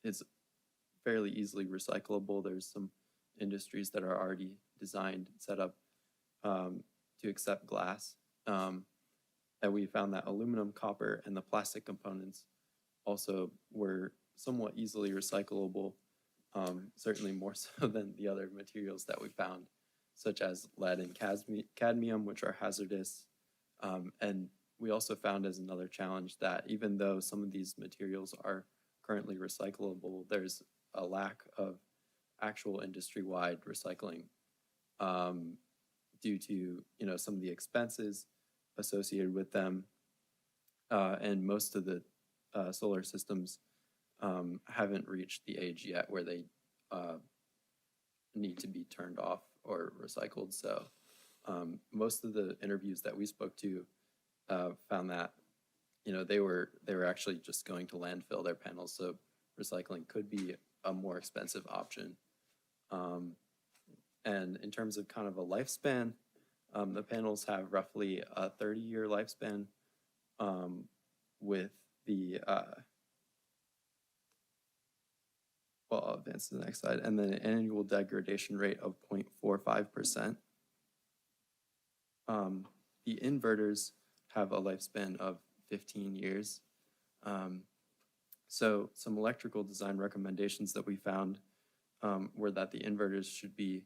it's fairly easily recyclable. There's some industries that are already designed, set up to accept glass. And we found that aluminum, copper, and the plastic components also were somewhat easily recyclable, certainly more so than the other materials that we found, such as lead and cadmium, which are hazardous. And we also found as another challenge that even though some of these materials are currently recyclable, there's a lack of actual industry-wide recycling due to some of the expenses associated with them, and most of the solar systems haven't reached the age yet where they need to be turned off or recycled. So most of the interviews that we spoke to found that they were actually just going to landfill their panels. So recycling could be a more expensive option. And in terms of kind of a lifespan, the panels have roughly a 30-year lifespan with the, well, I'll advance to the next slide, and then an annual degradation rate of 0.45%. The inverters have a lifespan of 15 years. So some electrical design recommendations that we found were that the inverters should be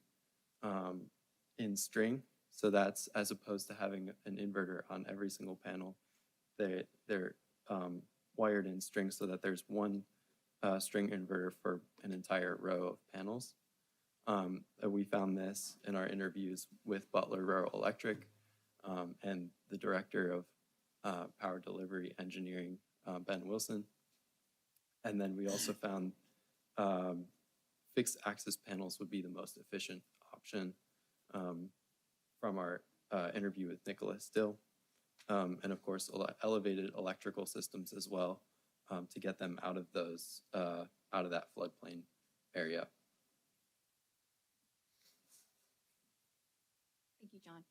in string. So that's as opposed to having an inverter on every single panel. They're wired in string so that there's one string inverter for an entire row of panels. We found this in our interviews with Butler Rural Electric and the director of power delivery engineering, Ben Wilson. And then we also found fixed axis panels would be the most efficient option from our interview with Nicholas Still. And of course, elevated electrical systems as well to get them out of those, out of that floodplain area. Thank you, John.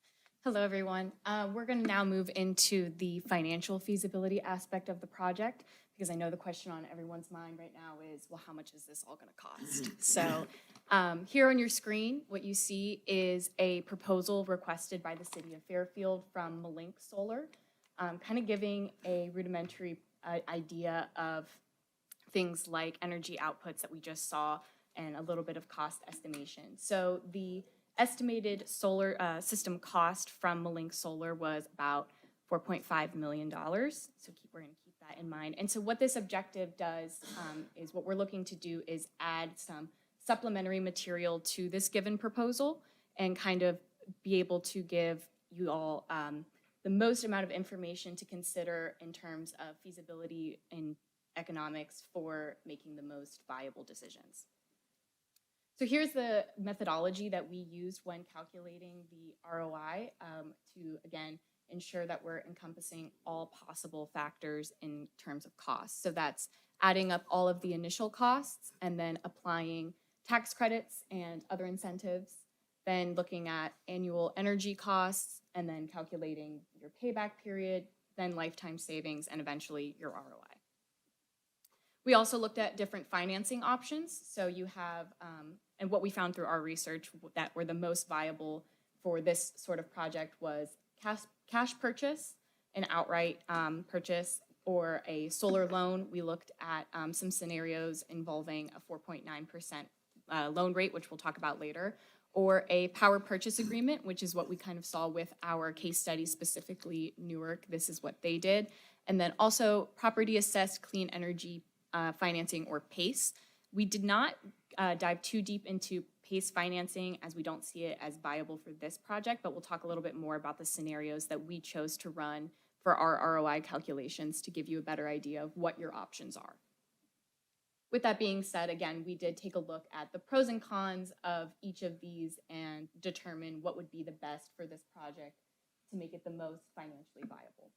Hello, everyone. We're going to now move into the financial feasibility aspect of the project, because I know the question on everyone's mind right now is, well, how much is this all going to cost? So here on your screen, what you see is a proposal requested by the city of Fairfield from Malink Solar, kind of giving a rudimentary idea of things like energy outputs that we just saw and a little bit of cost estimation. So the estimated solar system cost from Malink Solar was about $4.5 million. So we're going to keep that in mind. And so what this objective does is what we're looking to do is add some supplementary material to this given proposal and kind of be able to give you all the most amount of information to consider in terms of feasibility and economics for making the most viable decisions. So here's the methodology that we used when calculating the ROI to, again, ensure that we're encompassing all possible factors in terms of costs. So that's adding up all of the initial costs and then applying tax credits and other incentives, then looking at annual energy costs, and then calculating your payback period, then lifetime savings, and eventually your ROI. We also looked at different financing options. So you have, and what we found through our research that were the most viable for this sort of project was cash purchase, an outright purchase, or a solar loan. We looked at some scenarios involving a 4.9% loan rate, which we'll talk about later, or a power purchase agreement, which is what we kind of saw with our case study, specifically Newark. This is what they did. And then also property assessed clean energy financing, or PACE. We did not dive too deep into PACE financing as we don't see it as viable for this project, but we'll talk a little bit more about the scenarios that we chose to run for our ROI calculations to give you a better idea of what your options are. With that being said, again, we did take a look at the pros and cons of each of these and determine what would be the best for this project to make it the most financially viable.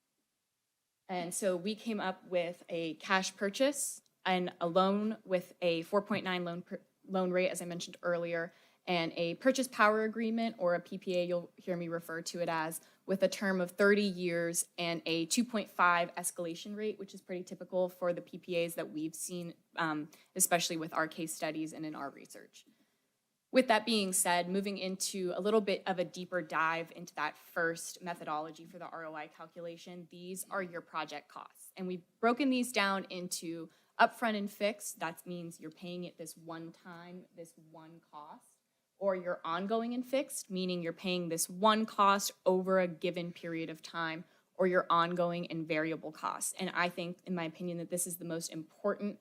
And so we came up with a cash purchase and a loan with a 4.9 loan rate, as I mentioned earlier, and a purchase power agreement, or a PPA, you'll hear me refer to it as, with a term of 30 years and a 2.5 escalation rate, which is pretty typical for the PPAs that we've seen, especially with our case studies and in our research. With that being said, moving into a little bit of a deeper dive into that first methodology for the ROI calculation, these are your project costs. And we've broken these down into upfront and fixed. That means you're paying it this one time, this one cost, or you're ongoing and fixed, meaning you're paying this one cost over a given period of time, or your ongoing and variable costs. And I think, in my opinion, that this is the most important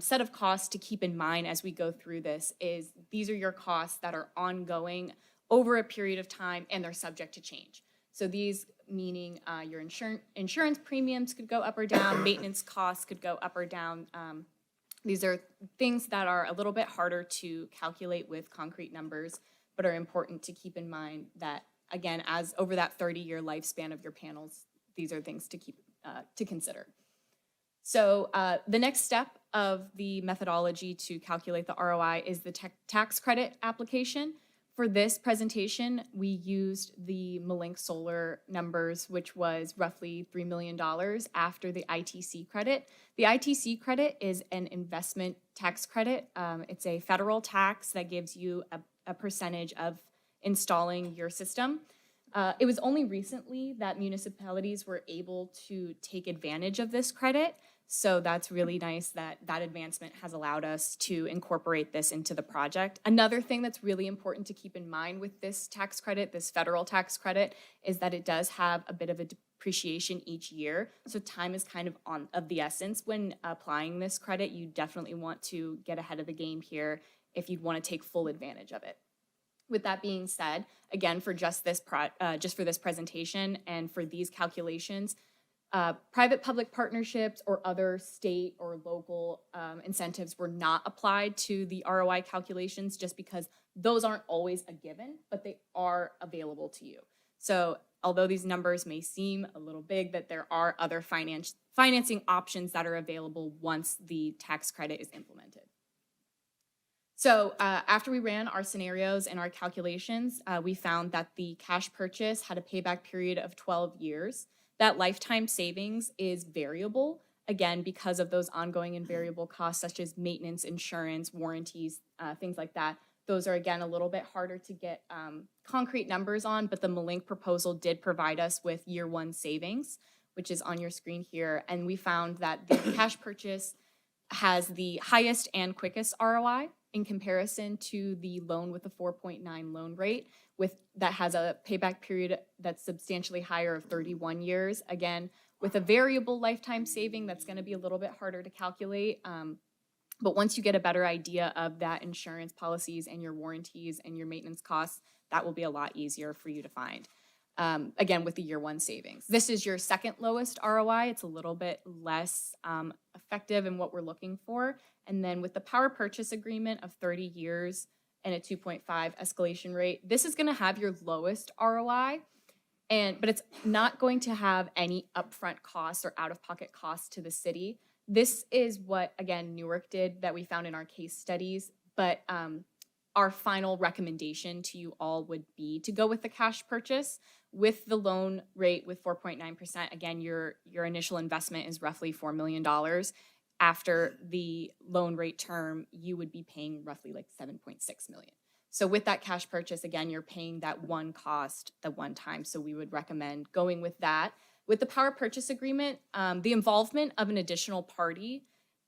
set of costs to keep in mind as we go through this. Is these are your costs that are ongoing over a period of time, and they're subject to change. So these meaning your insurance premiums could go up or down, maintenance costs could go up or down. These are things that are a little bit harder to calculate with concrete numbers, but are important to keep in mind that, again, as over that 30-year lifespan of your panels, these are things to keep to consider. So the next step of the methodology to calculate the ROI is the tax credit application. For this presentation, we used the Malink Solar numbers, which was roughly $3 million after the ITC credit. The ITC credit is an investment tax credit. It's a federal tax that gives you a percentage of installing your system. It was only recently that municipalities were able to take advantage of this credit. So that's really nice that that advancement has allowed us to incorporate this into the project. Another thing that's really important to keep in mind with this tax credit, this federal tax credit, is that it does have a bit of a depreciation each year. So time is kind of the essence when applying this credit. You definitely want to get ahead of the game here if you'd want to take full advantage of it. With that being said, again, for just for this presentation and for these calculations, private-public partnerships or other state or local incentives were not applied to the ROI calculations, just because those aren't always a given, but they are available to you. So although these numbers may seem a little big, that there are other financing options that are available once the tax credit is implemented. So after we ran our scenarios and our calculations, we found that the cash purchase had a payback period of 12 years. That lifetime savings is variable, again, because of those ongoing and variable costs such as maintenance, insurance, warranties, things like that. Those are, again, a little bit harder to get concrete numbers on, but the Malink proposal did provide us with year one savings, which is on your screen here. And we found that the cash purchase has the highest and quickest ROI in comparison to the loan with a 4.9 loan rate, that has a payback period that's substantially higher of 31 years. Again, with a variable lifetime saving, that's going to be a little bit harder to calculate. But once you get a better idea of that insurance policies and your warranties and your maintenance costs, that will be a lot easier for you to find. again, with the year one savings. This is your second lowest ROI. It's a little bit less effective in what we're looking for. And then with the power purchase agreement of 30 years and a 2.5 escalation rate, this is going to have your lowest ROI. But it's not going to have any upfront costs or out-of-pocket costs to the city. This is what, again, Newark did that we found in our case studies. But our final recommendation to you all would be to go with the cash purchase with the loan rate with 4.9%. Again, your initial investment is roughly $4 million. After the loan rate term, you would be paying roughly like $7.6 million. So with that cash purchase, again, you're paying that one cost the one time. So we would recommend going with that. With the power purchase agreement, the involvement of an additional party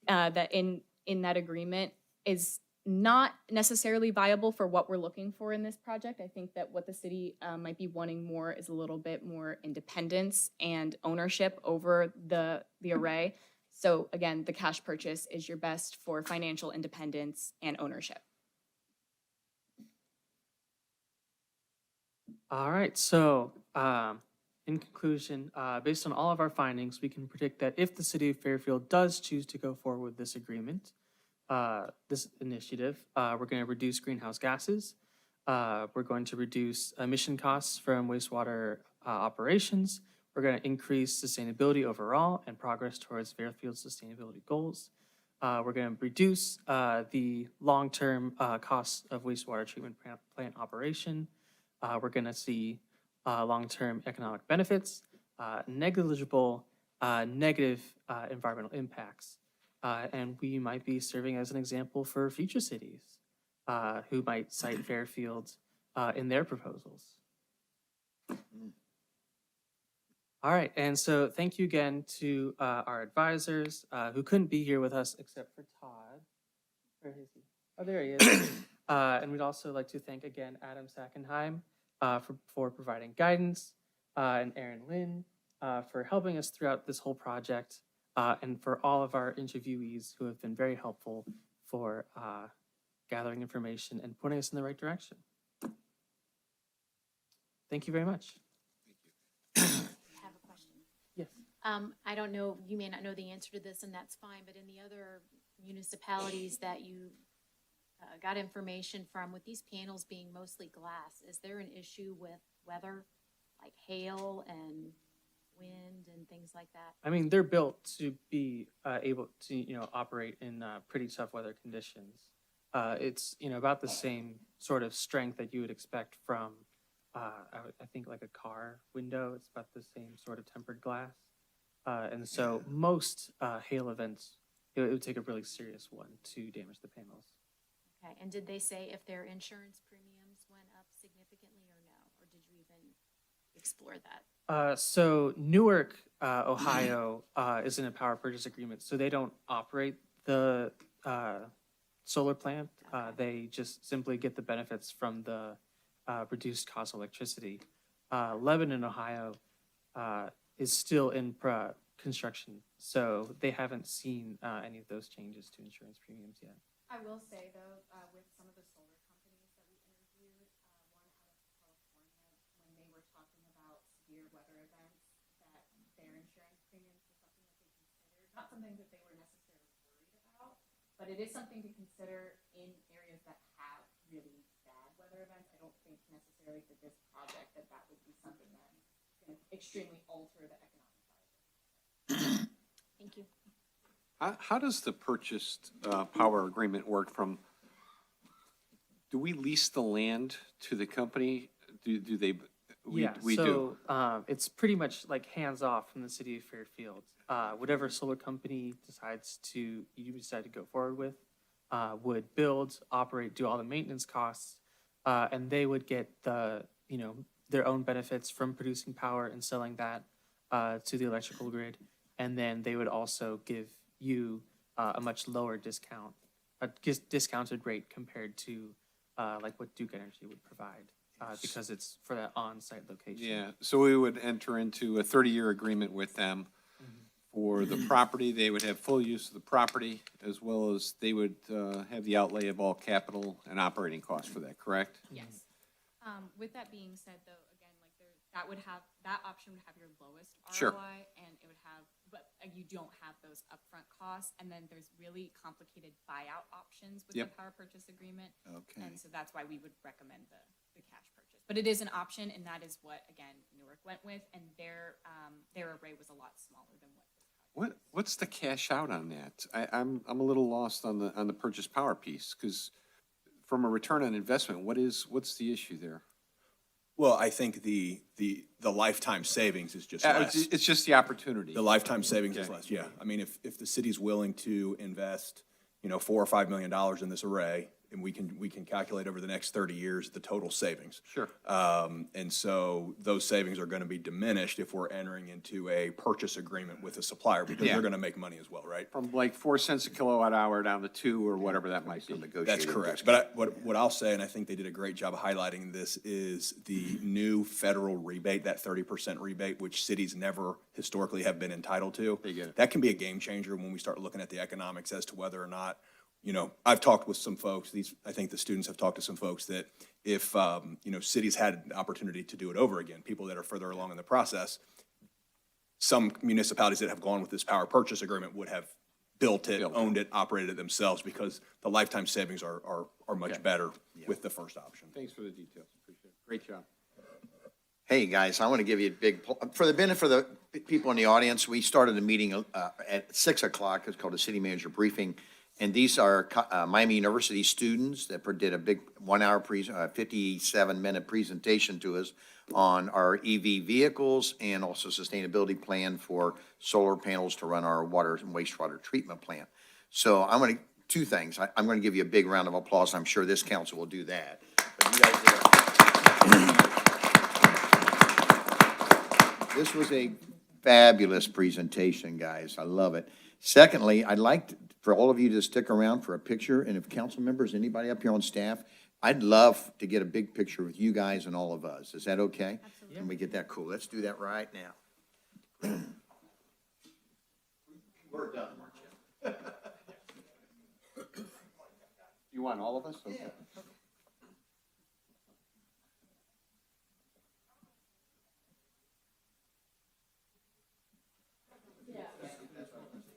that in that agreement is not necessarily viable for what we're looking for in this project. I think that what the city might be wanting more is a little bit more independence and ownership over the array. So again, the cash purchase is your best for financial independence and ownership. All right, so in conclusion, based on all of our findings, we can predict that if the city of Fairfield does choose to go forward with this agreement, this initiative, we're going to reduce greenhouse gases. We're going to reduce emission costs from wastewater operations. We're going to increase sustainability overall and progress towards Fairfield's sustainability goals. We're going to reduce the long-term costs of wastewater treatment plant operation. We're going to see long-term economic benefits, negligible negative environmental impacts. And we might be serving as an example for future cities who might cite Fairfield in their proposals. All right, and so thank you again to our advisors who couldn't be here with us except for Todd. Where is he? Oh, there he is. And we'd also like to thank again Adam Sackenheim for providing guidance, and Aaron Lynn for helping us throughout this whole project, and for all of our interviewees who have been very helpful for gathering information and putting us in the right direction. Thank you very much. I have a question. Yes. I don't know, you may not know the answer to this, and that's fine, but in the other municipalities that you got information from, with these panels being mostly glass, is there an issue with weather, like hail and wind and things like that? I mean, they're built to be able to, operate in pretty tough weather conditions. It's, about the same sort of strength that you would expect from, I think, like a car window. It's about the same sort of tempered glass. And so most hail events, it would take a really serious one to damage the panels. Okay, and did they say if their insurance premiums went up significantly or no? Or did you even explore that? So Newark, Ohio, is in a power purchase agreement, so they don't operate the solar plant. They just simply get the benefits from the reduced cost electricity. Lebanon, Ohio, is still in construction, so they haven't seen any of those changes to insurance premiums yet. I will say, though, with some of the solar companies that we interviewed, one out of California, when they were talking about severe weather events, that their insurance premiums were something that they considered, not something that they were necessarily worried about, but it is something to consider in areas that have really bad weather events. I don't think necessarily for this project that would be something that is going to extremely alter the economic value. Thank you. How does the purchased power agreement work from, do we lease the land to the company? Do they? We do. It's pretty much like hands off from the city of Fairfield. Whatever solar company you decide to go forward with, would build, operate, do all the maintenance costs, and they would get their own benefits from producing power and selling that to the electrical grid, and then they would also give you a much lower discount, a discounted rate compared to like what Duke Energy would provide, because it's for that on-site location. Yeah, so we would enter into a 30-year agreement with them for the property. They would have full use of the property, as well as they would have the outlay of all capital and operating costs for that, correct? Yes. With that being said, though, again, like that option would have your lowest Sure. ROI, and it would have, but you don't have those upfront costs, and then there's really complicated buyout options with the Yep. power purchase agreement. Okay. And so that's why we would recommend the cash purchase. But it is an option, and that is what, again, Newark went with, and their array was a lot smaller than what this project. What's the cash out on that? I'm a little lost on the purchase power piece, because from a return on investment, what's the issue there? Well, I think the lifetime savings is just less. It's just the opportunity. The lifetime savings is Okay. less, yeah. I mean, if the city's willing to invest, $4 or $5 million in this array, and we can calculate over the next 30 years the total savings. Sure. And so those savings are gonna be diminished if we're entering into a purchase agreement with a supplier, because Yeah. they're gonna make money as well, right? From like 4 cents a kilowatt hour down to 2 or whatever that might be. That's correct. But what I'll say, and I think they did a great job of highlighting this, is the new federal rebate, that 30% rebate, which cities never historically have been entitled to. They get it. That can be a game changer when we start looking at the economics as to whether or not, I've talked with some folks, I think the students have talked to some folks that if, cities had an opportunity to do it over again, people that are further along in the process, some municipalities that have gone with this power purchase agreement would have built it, owned it, operated it themselves, because the lifetime savings are much better with the first option. Thanks for the details. Appreciate it. Great job. Hey, guys, I want to give you a big, for the benefit of the people in the audience, we started a meeting at 6 o'clock. It's called a city manager briefing. And these are Miami University students that did a big 1-hour 57-minute presentation to us on our EV vehicles and also sustainability plan for solar panels to run our water and wastewater treatment plant. So I'm going to, two things. I'm going to give you a big round of applause. I'm sure this council will do that. But you guys did this was a fabulous presentation, guys. I love it. Secondly, I'd like for all of you to stick around for a picture, and if council members, anybody up here on staff, I'd love to get a big picture with you guys and all of us. Is that okay? Absolutely. Can we get that? Cool. Let's do that right now. We're done, aren't you? You want all of us? Okay.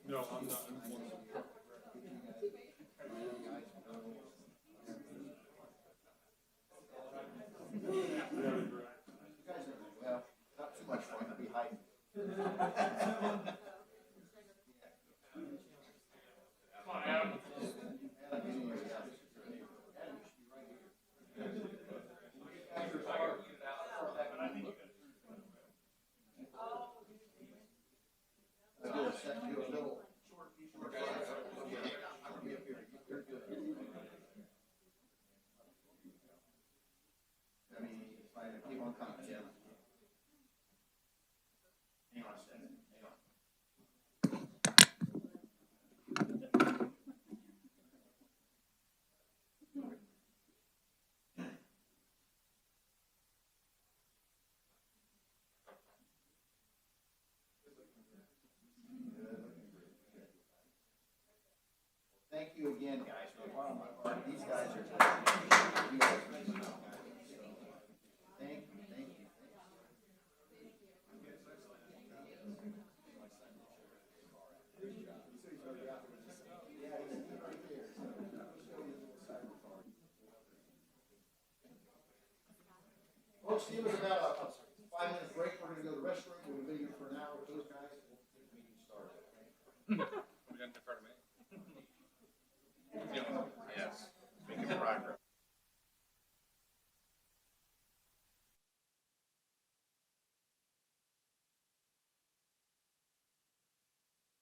No, I'm not. Well, not too much fun to be hiding. Come on, Adam. I mean, it's fine, keep on coming, Jim. Hang on a second, hang on. Thank you again, guys, for the bottom of my heart. These guys are. You guys are amazing. Thank you, thank you. Folks, give us about a